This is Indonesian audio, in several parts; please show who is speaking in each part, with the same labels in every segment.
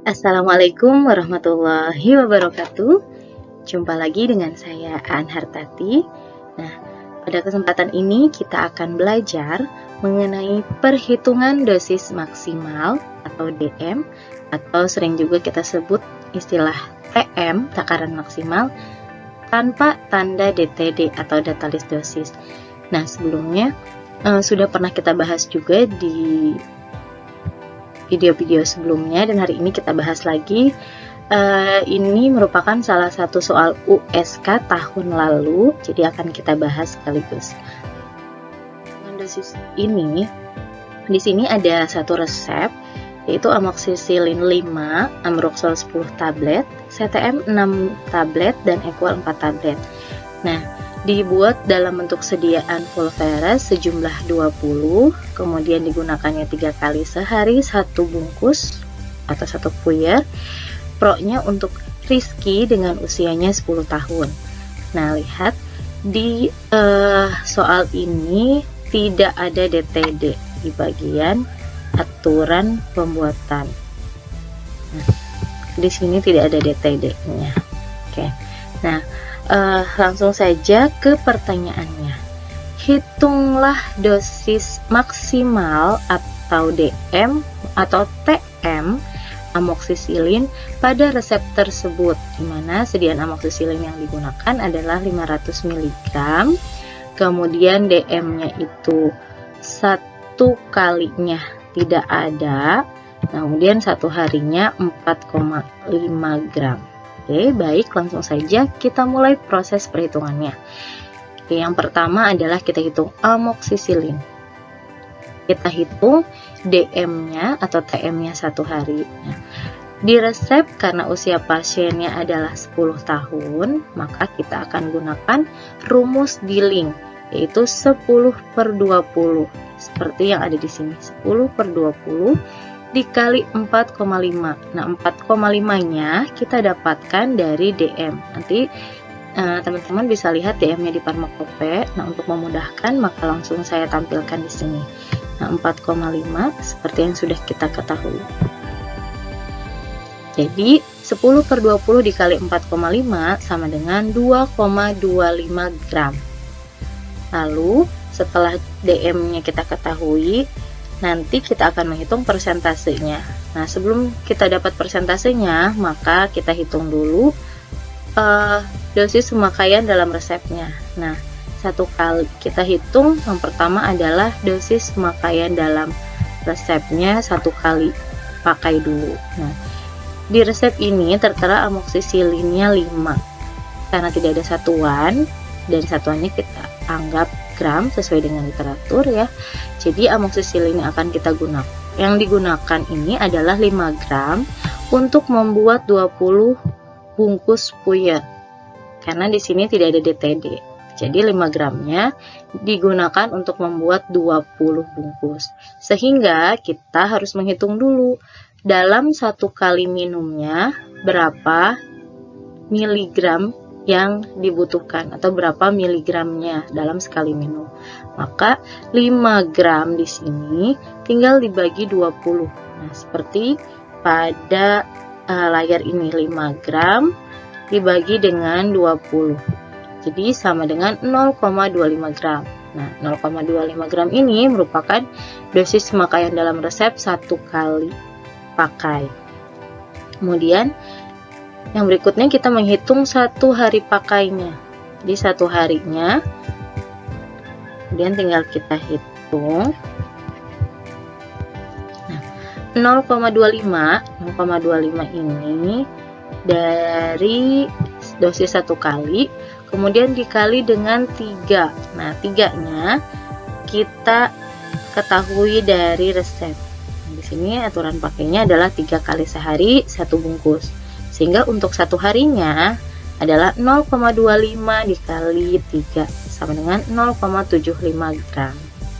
Speaker 1: Assalamualaikum warahmatullahi wabarakatuh. Jumpa lagi dengan saya Aan Hartati. Nah, pada kesempatan ini kita akan belajar mengenai perhitungan dosis maksimal atau DM, atau sering juga kita sebut istilah TM, takaran maksimal, tanpa tanda DTD atau data list dosis. Nah, sebelumnya sudah pernah kita bahas juga di video-video sebelumnya, dan hari ini kita bahas lagi. Ini merupakan salah satu soal USK tahun lalu, jadi akan kita bahas sekaligus. Dengan dosis ini, di sini ada satu resep, yaitu amoxicillin 5, ambroxol 10 tablet, CTM 6 tablet, dan equal 4 tablet. Nah, dibuat dalam bentuk sediaan Volveres sejumlah 20, kemudian digunakannya 3 kali sehari, 1 bungkus atau 1 puyer. Pro-nya untuk Rizky dengan usianya 10 tahun. Nah, lihat di soal ini tidak ada DTD di bagian aturan pembuatan. Nah, di sini tidak ada DTD-nya. Oke. Nah, langsung saja ke pertanyaannya. Hitunglah dosis maksimal atau DM atau TM amoxicillin pada resep tersebut, di mana sediaan amoxicillin yang digunakan adalah 500 mg, kemudian DM-nya itu 1 kalinya tidak ada, kemudian 1 harinya 4,5 gram. Oke, baik, langsung saja kita mulai proses perhitungannya. Oke, yang pertama adalah kita hitung amoxicillin. Kita hitung DM-nya atau TM-nya 1 hari. Nah, di resep karena usia pasiennya adalah 10 tahun, maka kita akan gunakan rumus Dilling, yaitu 10/20. Seperti yang ada di sini, 10/20 dikali 4,5. Nah, 4,5-nya kita dapatkan dari DM. Nanti teman-teman bisa lihat DM-nya di Pharmacope. Nah, untuk memudahkan maka langsung saya tampilkan di sini. Nah, 4,5 seperti yang sudah kita ketahui. Jadi 10/20 dikali 4,5 sama dengan 2,25 gram. Lalu setelah DM-nya kita ketahui, nanti kita akan menghitung persentasenya. Nah, sebelum kita dapat persentasenya, maka kita hitung dulu dosis pemakaian dalam resepnya. Nah, 1 kali kita hitung, yang pertama adalah dosis pemakaian dalam resepnya 1 kali pakai dulu. Nah, di resep ini tertera amoxicillinnya 5, karena tidak ada satuan, dan satuannya kita anggap gram sesuai dengan literatur ya. Jadi amoxicillin yang akan kita gunakan, yang digunakan ini adalah 5 gram untuk membuat 20 bungkus puyer. Karena di sini tidak ada DTD. Jadi 5 gramnya digunakan untuk membuat 20 bungkus. Sehingga kita harus menghitung dulu dalam 1 kali minumnya berapa miligram yang dibutuhkan atau berapa miligramnya dalam sekali minum. Maka 5 gram di sini tinggal dibagi 20. Nah, seperti pada layar ini, 5 gram dibagi dengan 20. Jadi sama dengan 0,25 gram. Nah, 0,25 gram ini merupakan dosis pemakaian dalam resep 1 kali pakai. Kemudian yang berikutnya kita menghitung 1 hari pakainya. Di 1 harinya, kemudian tinggal kita hitung. Nah, 0,25 ini dari dosis 1 kali, kemudian dikali dengan 3. Nah, 3-nya kita ketahui dari resep. Nah, di sini aturan pakainya adalah 3 kali sehari 1 bungkus. Sehingga untuk 1 harinya adalah 0,25 dikali 3 sama dengan 0,75 gram.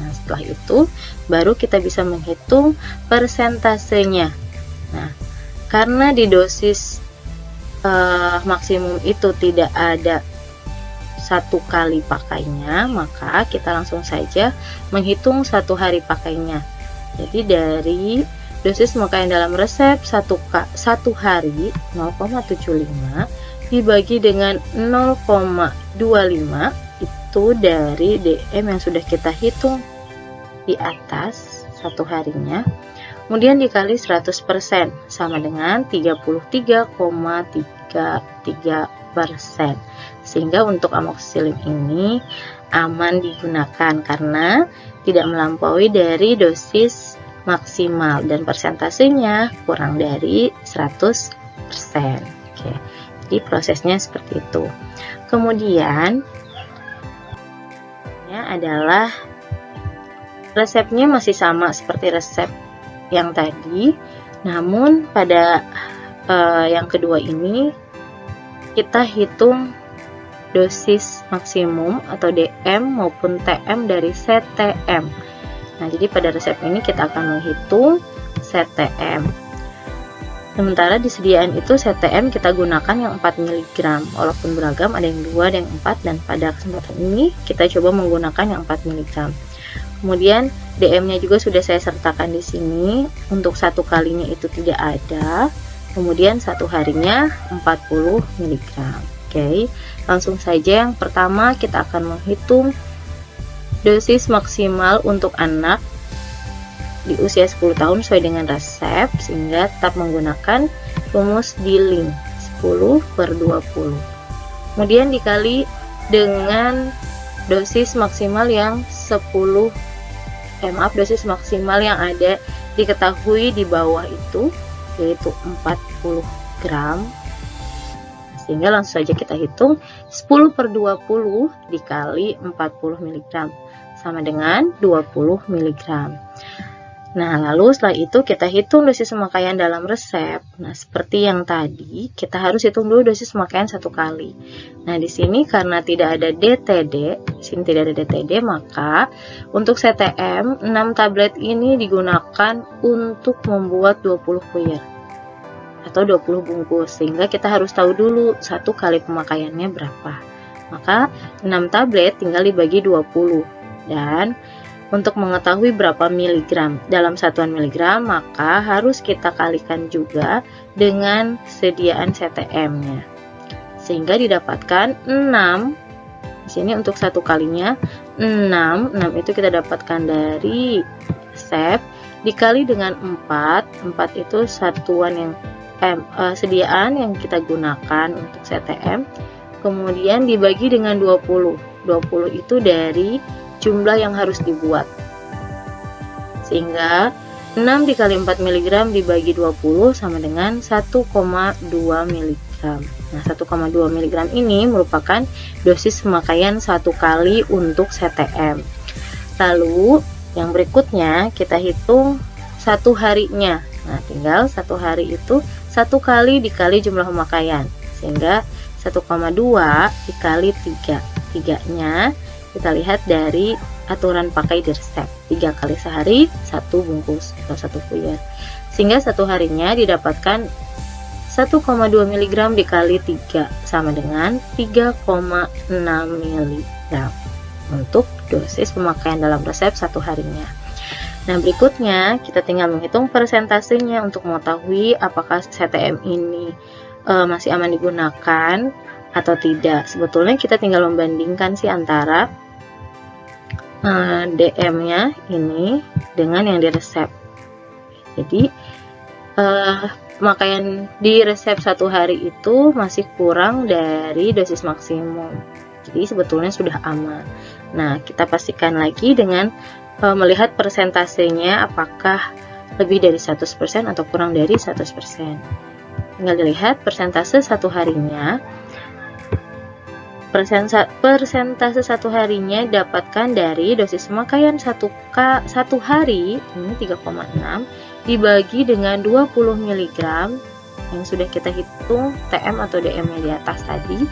Speaker 1: Nah, setelah itu baru kita bisa menghitung persentasenya. Nah, karena di dosis maksimum itu tidak ada 1 kali pakainya, maka kita langsung saja menghitung 1 hari pakainya. Jadi dari dosis pemakaian dalam resep satu hari 0,75 dibagi dengan 0,25 itu dari DM yang sudah kita hitung di atas satu harinya, kemudian dikali 100% sama dengan 33,33%. Sehingga untuk amoxicillin ini aman digunakan karena tidak melampaui dari dosis maksimal dan persentasenya kurang dari 100%. Oke. Jadi prosesnya seperti itu. Kemudian adalah resepnya masih sama seperti resep yang tadi, namun pada yang kedua ini kita hitung dosis maksimum atau DM maupun TM dari CTM. Nah, jadi pada resep ini kita akan menghitung CTM. Sementara di sediaan itu CTM kita gunakan yang 4 mg, walaupun beragam ada yang 2, ada yang 4, dan pada kesempatan ini kita coba menggunakan yang 4 mg. Kemudian DM-nya juga sudah saya sertakan di sini. Untuk satu kalinya itu tidak ada. Kemudian satu harinya 40 mg. Oke, langsung saja yang pertama kita akan menghitung dosis maksimal untuk anak di usia 10 tahun sesuai dengan resep, sehingga tetap menggunakan rumus Dilling 10/20. Kemudian dikali dengan dosis maksimal yang dosis maksimal yang ada diketahui di bawah itu, yaitu 40 gram. Sehingga langsung saja kita hitung 10/20 dikali 40 mg sama dengan 20 mg. Nah, lalu setelah itu kita hitung dosis pemakaian dalam resep. Nah, seperti yang tadi, kita harus hitung dulu dosis pemakaian satu kali. Nah, di sini karena tidak ada DTD, maka untuk CTM 6 tablet ini digunakan untuk membuat 20 puyer atau 20 bungkus, sehingga kita harus tahu dulu satu kali pemakaiannya berapa. Maka 6 tablet tinggal dibagi 20, dan untuk mengetahui berapa miligram dalam satuan miligram, maka harus kita kalikan juga dengan sediaan CTM-nya, sehingga didapatkan 6. Di sini untuk satu kalinya 6 itu kita dapatkan dari resep dikali dengan 4 itu satuan yang sediaan yang kita gunakan untuk CTM, kemudian dibagi dengan 20 itu dari jumlah yang harus dibuat, sehingga 6 dikali 4 mg dibagi 20 sama dengan 1,2 mg. Nah, 1,2 mg ini merupakan dosis pemakaian satu kali untuk CTM. Lalu yang berikutnya kita hitung satu harinya. Nah, tinggal satu hari itu satu kali dikali jumlah pemakaian, sehingga 1,2 dikali 3. 3-nya kita lihat dari aturan pakai di resep, 3 kali sehari 1 bungkus atau 1 puyer, sehingga satu harinya didapatkan 1,2 mg dikali 3 sama dengan 3,6 mg untuk dosis pemakaian dalam resep satu harinya. Nah, berikutnya kita tinggal menghitung persentasenya untuk mengetahui apakah CTM ini masih aman digunakan atau tidak. Sebetulnya kita tinggal membandingkan sih antara DM-nya ini dengan yang di resep. Jadi pemakaian di resep satu hari itu masih kurang dari dosis maksimum. Jadi sebetulnya sudah aman. Nah, kita pastikan lagi dengan melihat persentasenya apakah lebih dari 100% atau kurang dari 100%. Tinggal dilihat persentase satu harinya. Persentase satu harinya dapatkan dari dosis pemakaian satu hari ini 3,6 dibagi dengan 20 mg yang sudah kita hitung TM atau DM-nya di atas tadi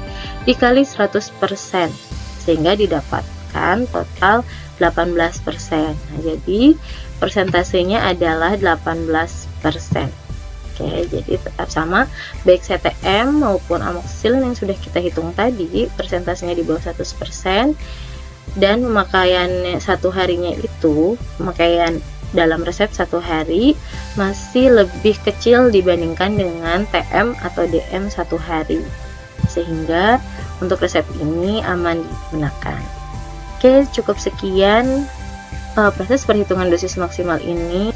Speaker 1: dikali 100%, sehingga didapatkan total 18%. Nah, jadi persentasenya adalah 18%. Oke, jadi tetap sama baik CTM maupun amoxicillin yang sudah kita hitung tadi, persentasenya di bawah 100%, dan pemakaian satu harinya itu, pemakaian dalam resep 1 hari masih lebih kecil dibandingkan dengan TM atau DM 1 hari, sehingga untuk resep ini aman digunakan. Oke, cukup sekian proses perhitungan dosis maksimal ini.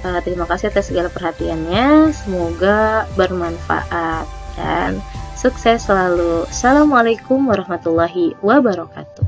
Speaker 1: Terima kasih atas segala perhatiannya, semoga bermanfaat dan sukses selalu. Assalamualaikum warahmatullahi wabarakatuh.